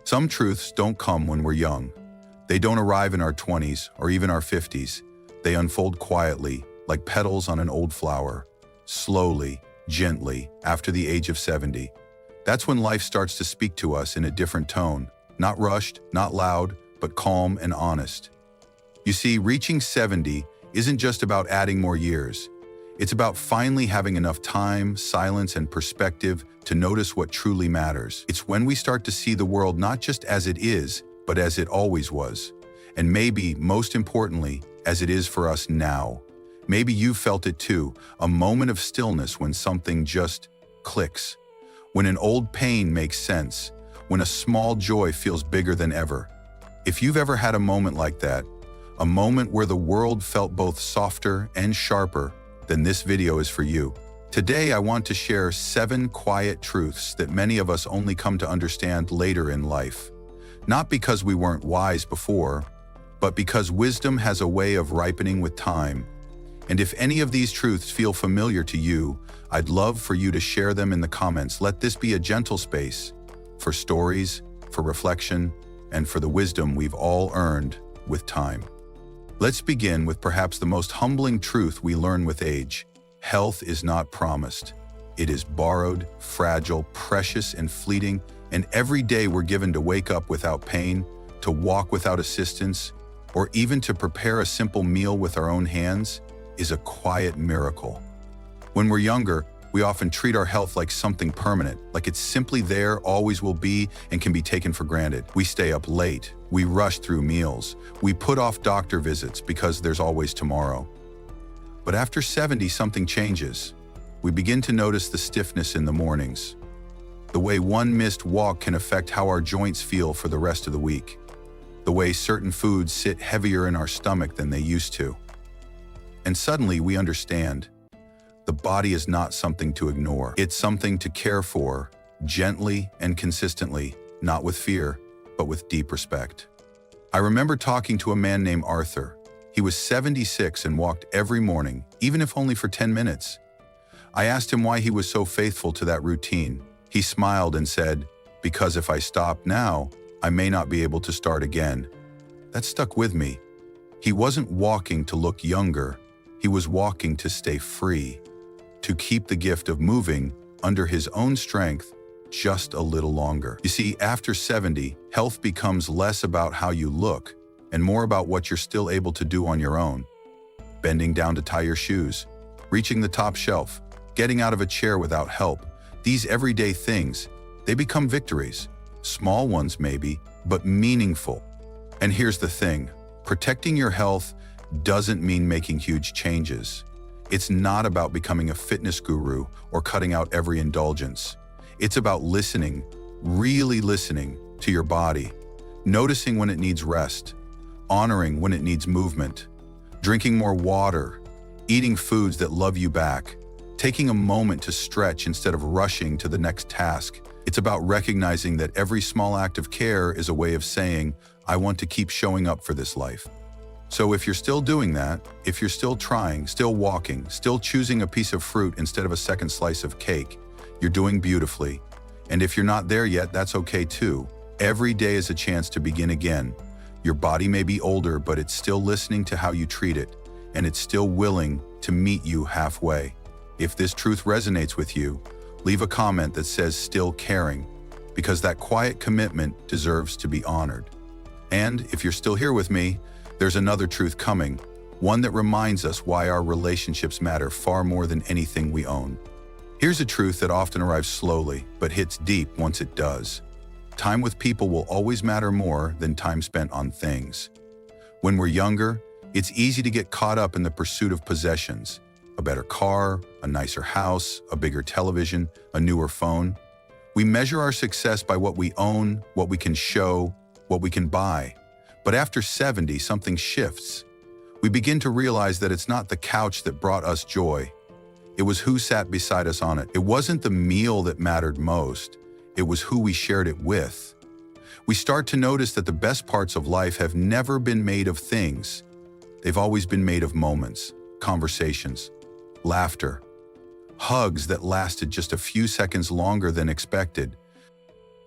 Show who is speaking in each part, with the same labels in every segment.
Speaker 1: Some truths don't come when we're young. They don't arrive in our 20s or even our 50s. They unfold quietly, like petals on an old flower, slowly, gently, after the age of 70. That's when life starts to speak to us in a different tone, not rushed, not loud, but calm and honest. You see, reaching 70 isn't just about adding more years. It's about finally having enough time, silence, and perspective to notice what truly matters. It's when we start to see the world not just as it is, but as it always was. And maybe, most importantly, as it is for us now. Maybe you've felt it too, a moment of stillness when something just clicks. When an old pain makes sense. When a small joy feels bigger than ever. If you've ever had a moment like that, a moment where the world felt both softer and sharper, then this video is for you. Today, I want to share 7 quiet truths that many of us only come to understand later in life. Not because we weren't wise before, but because wisdom has a way of ripening with time. And if any of these truths feel familiar to you, I'd love for you to share them in the comments. Let this be a gentle space for stories, for reflection, and for the wisdom we've all earned with time. Let's begin with perhaps the most humbling truth we learn with age. Health is not promised. It is borrowed, fragile, precious, and fleeting, and every day we're given to wake up without pain, to walk without assistance, or even to prepare a simple meal with our own hands is a quiet miracle. When we're younger, we often treat our health like something permanent, like it's simply there, always will be, and can be taken for granted. We stay up late, we rush through meals, we put off doctor visits because there's always tomorrow. But after 70, something changes. We begin to notice the stiffness in the mornings. The way one missed walk can affect how our joints feel for the rest of the week. The way certain foods sit heavier in our stomach than they used to. And suddenly we understand. The body is not something to ignore. It's something to care for, gently and consistently, not with fear, but with deep respect. I remember talking to a man named Arthur. He was 76 and walked every morning, even if only for 10 minutes. I asked him why he was so faithful to that routine. He smiled and said, "Because if I stop now, I may not be able to start again." That stuck with me. He wasn't walking to look younger. He was walking to stay free, to keep the gift of moving under his own strength just a little longer. You see, after 70, health becomes less about how you look and more about what you're still able to do on your own. Bending down to tie your shoes, reaching the top shelf, getting out of a chair without help. These everyday things, they become victories. Small ones maybe, but meaningful. And here's the thing, protecting your health doesn't mean making huge changes. It's not about becoming a fitness guru or cutting out every indulgence. It's about listening, really listening to your body, noticing when it needs rest, honoring when it needs movement, drinking more water, eating foods that love you back, taking a moment to stretch instead of rushing to the next task. It's about recognizing that every small act of care is a way of saying, I want to keep showing up for this life. So if you're still doing that, if you're still trying, still walking, still choosing a piece of fruit instead of a second slice of cake, you're doing beautifully. And if you're not there yet, that's okay too. Every day is a chance to begin again. Your body may be older, but it's still listening to how you treat it, and it's still willing to meet you halfway. If this truth resonates with you, leave a comment that says still caring, because that quiet commitment deserves to be honored. And if you're still here with me, there's another truth coming, one that reminds us why our relationships matter far more than anything we own. Here's a truth that often arrives slowly, but hits deep once it does. Time with people will always matter more than time spent on things. When we're younger, it's easy to get caught up in the pursuit of possessions. A better car, a nicer house, a bigger television, a newer phone. We measure our success by what we own, what we can show, what we can buy. But after 70, something shifts. We begin to realize that it's not the couch that brought us joy. It was who sat beside us on it. It wasn't the meal that mattered most. It was who we shared it with. We start to notice that the best parts of life have never been made of things. They've always been made of moments, conversations, laughter, hugs that lasted just a few seconds longer than expected.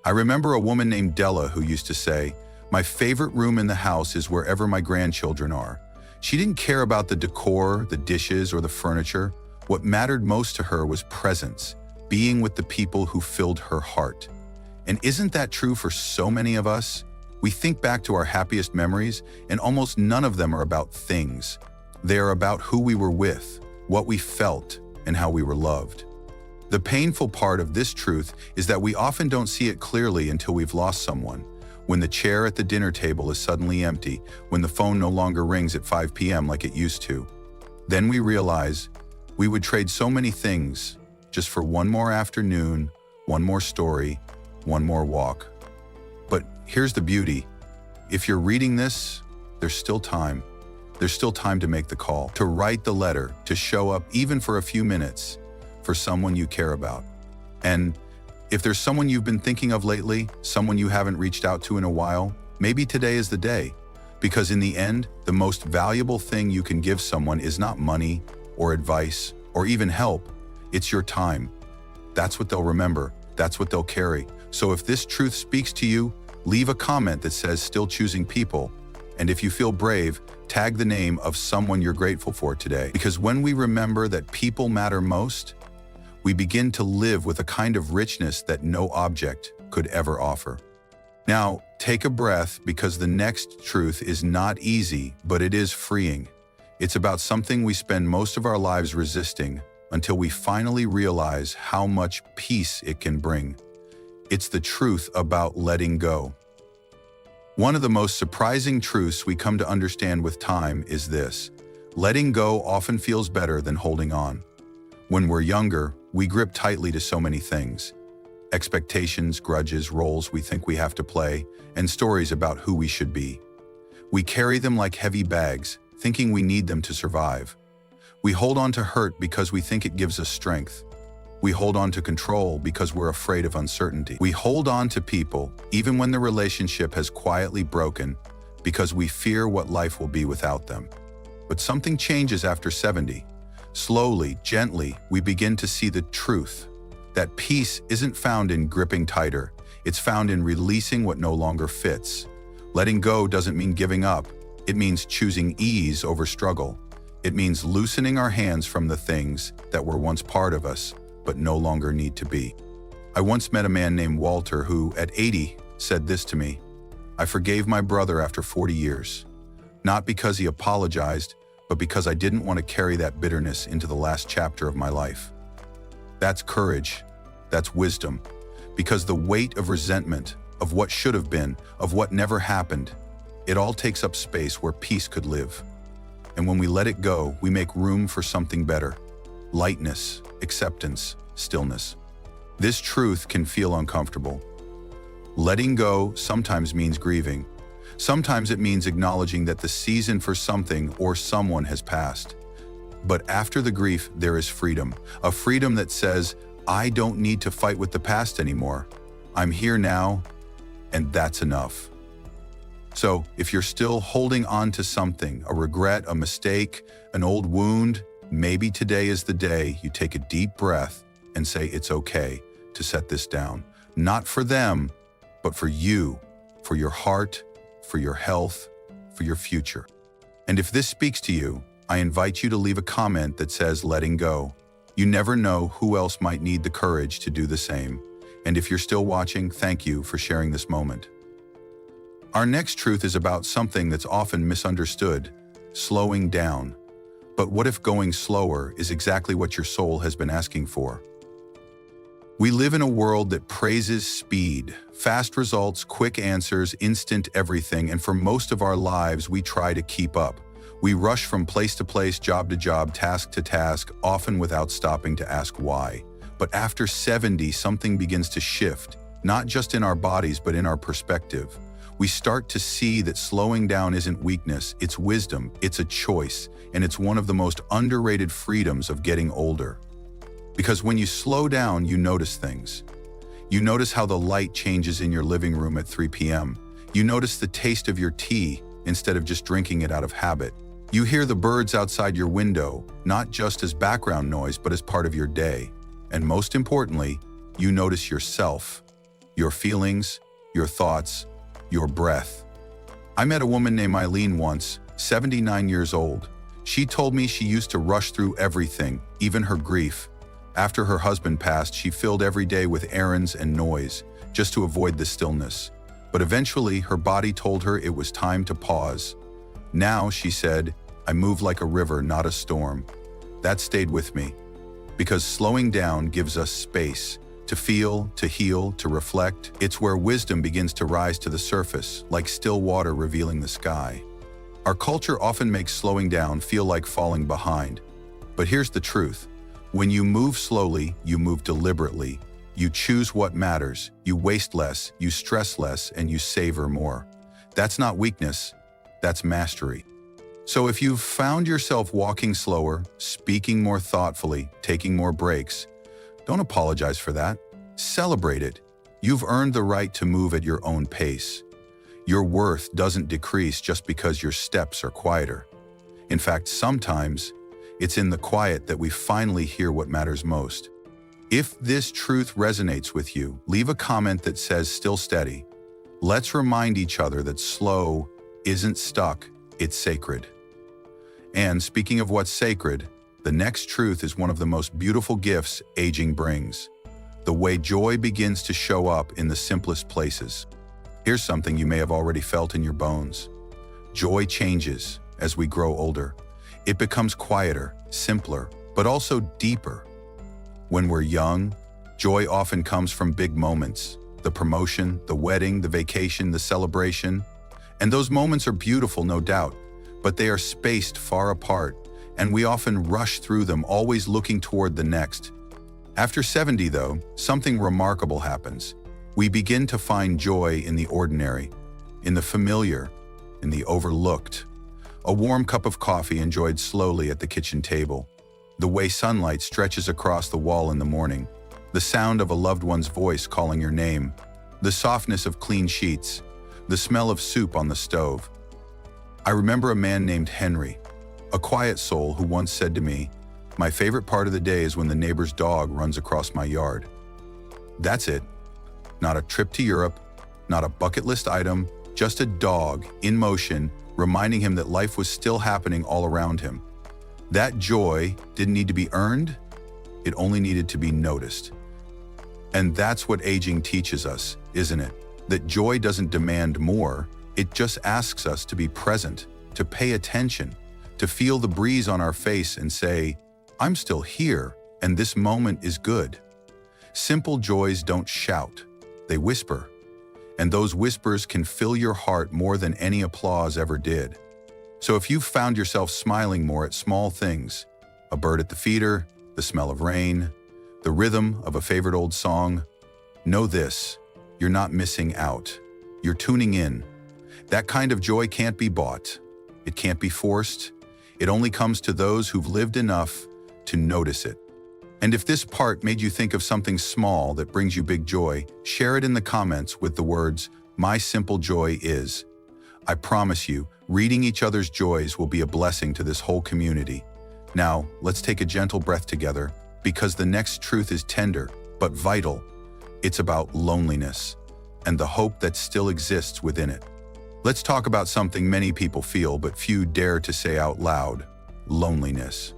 Speaker 1: I remember a woman named Della who used to say, "My favorite room in the house is wherever my grandchildren are." She didn't care about the decor, the dishes, or the furniture. What mattered most to her was presence, being with the people who filled her heart. And isn't that true for so many of us? We think back to our happiest memories, and almost none of them are about things. They are about who we were with, what we felt, and how we were loved. The painful part of this truth is that we often don't see it clearly until we've lost someone. When the chair at the dinner table is suddenly empty, when the phone no longer rings at 5 p.m. like it used to. Then we realize we would trade so many things just for one more afternoon, one more story, one more walk. But here's the beauty. If you're reading this, there's still time. There's still time to make the call, to write the letter, to show up even for a few minutes for someone you care about. And if there's someone you've been thinking of lately, someone you haven't reached out to in a while, maybe today is the day. Because in the end, the most valuable thing you can give someone is not money or advice or even help. It's your time. That's what they'll remember. That's what they'll carry. So if this truth speaks to you, leave a comment that says "Still choosing people." And if you feel brave, tag the name of someone you're grateful for today. Because when we remember that people matter most, we begin to live with a kind of richness that no object could ever offer. Now, take a breath, because the next truth is not easy, but it is freeing. It's about something we spend most of our lives resisting until we finally realize how much peace it can bring. It's the truth about letting go. One of the most surprising truths we come to understand with time is this: letting go often feels better than holding on. When we're younger, we grip tightly to so many things. Expectations, grudges, roles we think we have to play, and stories about who we should be. We carry them like heavy bags, thinking we need them to survive. We hold on to hurt because we think it gives us strength. We hold on to control because we're afraid of uncertainty. We hold on to people, even when the relationship has quietly broken, because we fear what life will be without them. But something changes after 70. Slowly, gently, we begin to see the truth. That peace isn't found in gripping tighter. It's found in releasing what no longer fits. Letting go doesn't mean giving up. It means choosing ease over struggle. It means loosening our hands from the things that were once part of us, but no longer need to be. I once met a man named Walter who, at 80, said this to me: "I forgave my brother after 40 years. Not because he apologized, but because I didn't want to carry that bitterness into the last chapter of my life." That's courage. That's wisdom. Because the weight of resentment, of what should have been, of what never happened, it all takes up space where peace could live. And when we let it go, we make room for something better. Lightness, acceptance, stillness. This truth can feel uncomfortable. Letting go sometimes means grieving. Sometimes it means acknowledging that the season for something or someone has passed. But after the grief, there is freedom. A freedom that says, I don't need to fight with the past anymore. I'm here now, and that's enough. So, if you're still holding on to something, a regret, a mistake, an old wound, maybe today is the day you take a deep breath and say it's okay to set this down. Not for them, but for you, for your heart, for your health, for your future. And if this speaks to you, I invite you to leave a comment that says letting go. You never know who else might need the courage to do the same. And if you're still watching, thank you for sharing this moment. Our next truth is about something that's often misunderstood: slowing down. But what if going slower is exactly what your soul has been asking for? We live in a world that praises speed, fast results, quick answers, instant everything, and for most of our lives, we try to keep up. We rush from place to place, job to job, task to task, often without stopping to ask why. But after 70, something begins to shift, not just in our bodies, but in our perspective. We start to see that slowing down isn't weakness, it's wisdom, it's a choice, and it's one of the most underrated freedoms of getting older. Because when you slow down, you notice things. You notice how the light changes in your living room at 3 p.m. You notice the taste of your tea instead of just drinking it out of habit. You hear the birds outside your window, not just as background noise, but as part of your day. And most importantly, you notice yourself. your feelings, your thoughts, your breath. I met a woman named Eileen once, 79 years old. She told me she used to rush through everything, even her grief. After her husband passed, she filled every day with errands and noise, just to avoid the stillness. But eventually, her body told her it was time to pause. Now, she said, I move like a river, not a storm. That stayed with me, because slowing down gives us space to feel, to heal, to reflect. It's where wisdom begins to rise to the surface, like still water revealing the sky. Our culture often makes slowing down feel like falling behind. But here's the truth. When you move slowly, you move deliberately. You choose what matters, you waste less, you stress less, and you savor more. That's not weakness, that's mastery. So if you've found yourself walking slower, speaking more thoughtfully, taking more breaks, don't apologize for that. Celebrate it. You've earned the right to move at your own pace. Your worth doesn't decrease just because your steps are quieter. In fact, sometimes it's in the quiet that we finally hear what matters most. If this truth resonates with you, leave a comment that says "still steady." Let's remind each other that slow isn't stuck, it's sacred. And speaking of what's sacred, the next truth is one of the most beautiful gifts aging brings. The way joy begins to show up in the simplest places. Here's something you may have already felt in your bones. Joy changes as we grow older. It becomes quieter, simpler, but also deeper. When we're young, joy often comes from big moments. The promotion, the wedding, the vacation, the celebration. And those moments are beautiful, no doubt, but they are spaced far apart, and we often rush through them, always looking toward the next. After 70, though, something remarkable happens. We begin to find joy in the ordinary, in the familiar, in the overlooked. A warm cup of coffee enjoyed slowly at the kitchen table. The way sunlight stretches across the wall in the morning. The sound of a loved one's voice calling your name. The softness of clean sheets. The smell of soup on the stove. I remember a man named Henry, a quiet soul who once said to me, "My favorite part of the day is when the neighbor's dog runs across my yard." That's it. Not a trip to Europe, not a bucket list item, just a dog in motion, reminding him that life was still happening all around him. That joy didn't need to be earned, it only needed to be noticed. And that's what aging teaches us, isn't it? That joy doesn't demand more, it just asks us to be present, to pay attention, to feel the breeze on our face and say, "I'm still here, and this moment is good." Simple joys don't shout, they whisper. And those whispers can fill your heart more than any applause ever did. So if you've found yourself smiling more at small things, a bird at the feeder, the smell of rain, the rhythm of a favorite old song, know this, you're not missing out. You're tuning in. That kind of joy can't be bought. It can't be forced. It only comes to those who've lived enough to notice it. And if this part made you think of something small that brings you big joy, share it in the comments with the words, "My simple joy is." I promise you, reading each other's joys will be a blessing to this whole community. Now, let's take a gentle breath together, because the next truth is tender, but vital. It's about loneliness, and the hope that still exists within it. Let's talk about something many people feel, but few dare to say out loud: loneliness.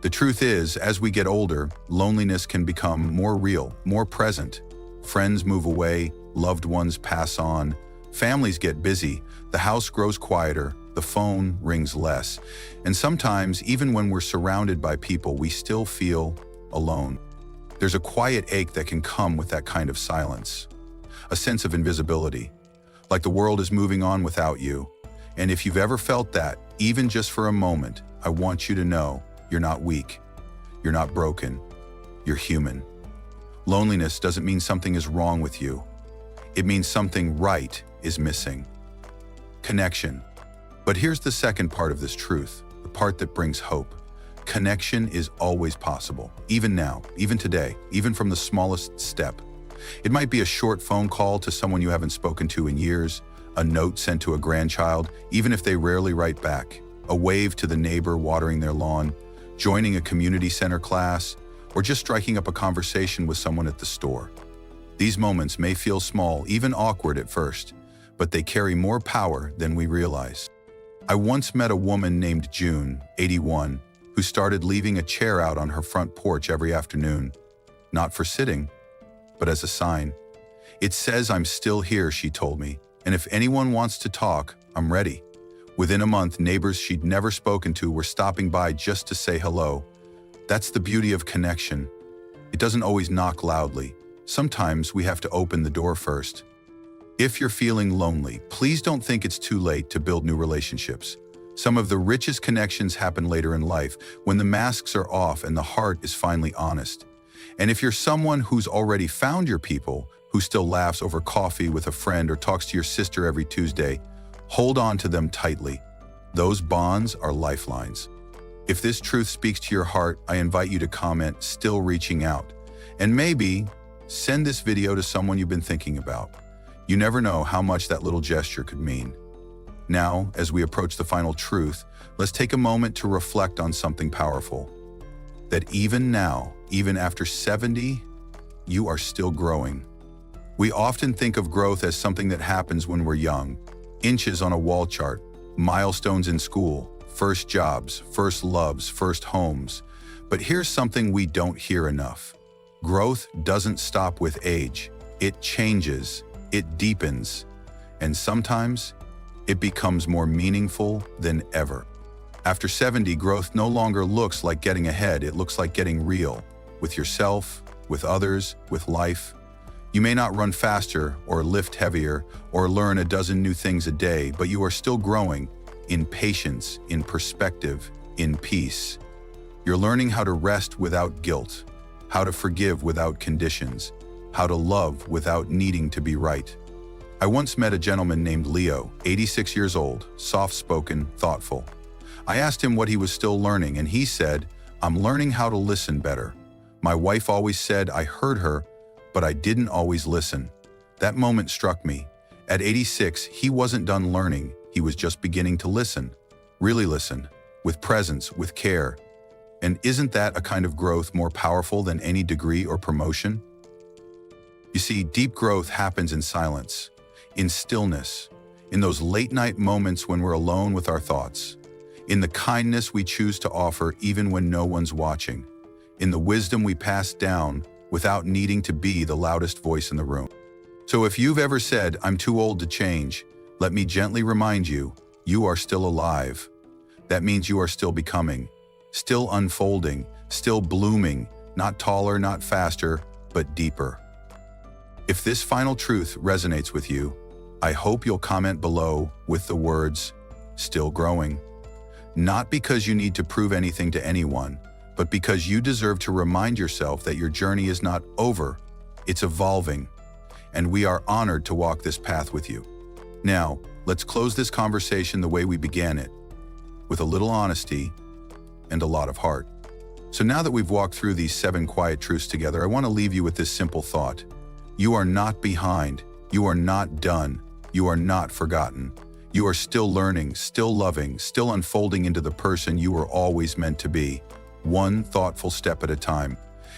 Speaker 1: The truth is, as we get older, loneliness can become more real, more present. Friends move away, loved ones pass on, families get busy, the house grows quieter, the phone rings less, and sometimes, even when we're surrounded by people, we still feel alone. There's a quiet ache that can come with that kind of silence, a sense of invisibility, like the world is moving on without you. And if you've ever felt that, even just for a moment, I want you to know, you're not weak. You're not broken. You're human. Loneliness doesn't mean something is wrong with you. It means something right is missing. Connection. But here's the second part of this truth, the part that brings hope. Connection is always possible, even now, even today, even from the smallest step. It might be a short phone call to someone you haven't spoken to in years, a note sent to a grandchild, even if they rarely write back, a wave to the neighbor watering their lawn, joining a community center class, or just striking up a conversation with someone at the store. These moments may feel small, even awkward at first, but they carry more power than we realize. I once met a woman named June, 81, who started leaving a chair out on her front porch every afternoon, not for sitting, but as a sign. "It says I'm still here," she told me, "and if anyone wants to talk, I'm ready." Within a month, neighbors she'd never spoken to were stopping by just to say hello. That's the beauty of connection. It doesn't always knock loudly. Sometimes we have to open the door first. If you're feeling lonely, please don't think it's too late to build new relationships. Some of the richest connections happen later in life, when the masks are off and the heart is finally honest. And if you're someone who's already found your people, who still laughs over coffee with a friend or talks to your sister every Tuesday, hold on to them tightly. Those bonds are lifelines. If this truth speaks to your heart, I invite you to comment, "Still reaching out." And maybe send this video to someone you've been thinking about. You never know how much that little gesture could mean. Now, as we approach the final truth, let's take a moment to reflect on something powerful. That even now, even after 70, you are still growing. We often think of growth as something that happens when we're young. Inches on a wall chart, milestones in school, first jobs, first loves, first homes. But here's something we don't hear enough. Growth doesn't stop with age. It changes, it deepens, and sometimes it becomes more meaningful than ever. After 70, growth no longer looks like getting ahead, it looks like getting real, with yourself, with others, with life. You may not run faster or lift heavier or learn a dozen new things a day, but you are still growing in patience, in perspective, in peace. You're learning how to rest without guilt, how to forgive without conditions, how to love without needing to be right. I once met a gentleman named Leo, 86 years old, soft-spoken, thoughtful. I asked him what he was still learning, and he said, "I'm learning how to listen better. My wife always said I heard her, but I didn't always listen." That moment struck me. At 86, he wasn't done learning, he was just beginning to listen. Really listen, with presence, with care. And isn't that a kind of growth more powerful than any degree or promotion? You see, deep growth happens in silence, in stillness, in those late-night moments when we're alone with our thoughts, in the kindness we choose to offer even when no one's watching, in the wisdom we pass down without needing to be the loudest voice in the room. So if you've ever said, "I'm too old to change," let me gently remind you, you are still alive. That means you are still becoming, still unfolding, still blooming, not taller, not faster, but deeper. If this final truth resonates with you, I hope you'll comment below with the words, "Still growing." Not because you need to prove anything to anyone, but because you deserve to remind yourself that your journey is not over, it's evolving, and we are honored to walk this path with you. Now, let's close this conversation the way we began it, with a little honesty and a lot of heart. So now that we've walked through these 7 quiet truths together, I want to leave you with this simple thought. You are not behind, you are not done, you are not forgotten. You are still learning, still loving, still unfolding into the person you were always meant to be, one thoughtful step at a time.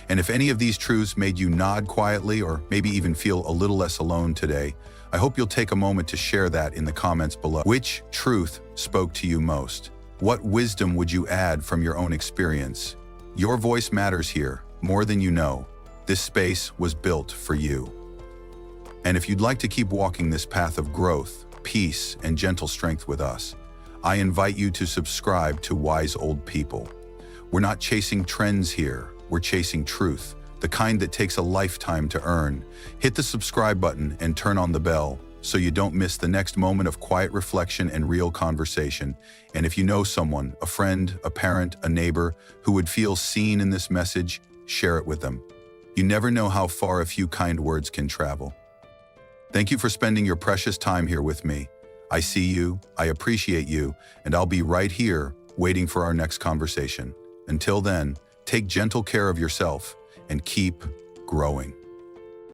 Speaker 1: And if any of these truths made you nod quietly or maybe even feel a little less alone today, I hope you'll take a moment to share that in the comments below. Which truth spoke to you most? What wisdom would you add from your own experience? Your voice matters here, more than you know. This space was built for you. And if you'd like to keep walking this path of growth, peace, and gentle strength with us, I invite you to subscribe to Wise Old People. We're not chasing trends here, we're chasing truth, the kind that takes a lifetime to earn. Hit the subscribe button and turn on the bell so you don't miss the next moment of quiet reflection and real conversation. And if you know someone, a friend, a parent, a neighbor, who would feel seen in this message, share it with them. You never know how far a few kind words can travel. Thank you for spending your precious time here with me. I see you, I appreciate you, and I'll be right here waiting for our next conversation. Until then, take gentle care of yourself and keep growing.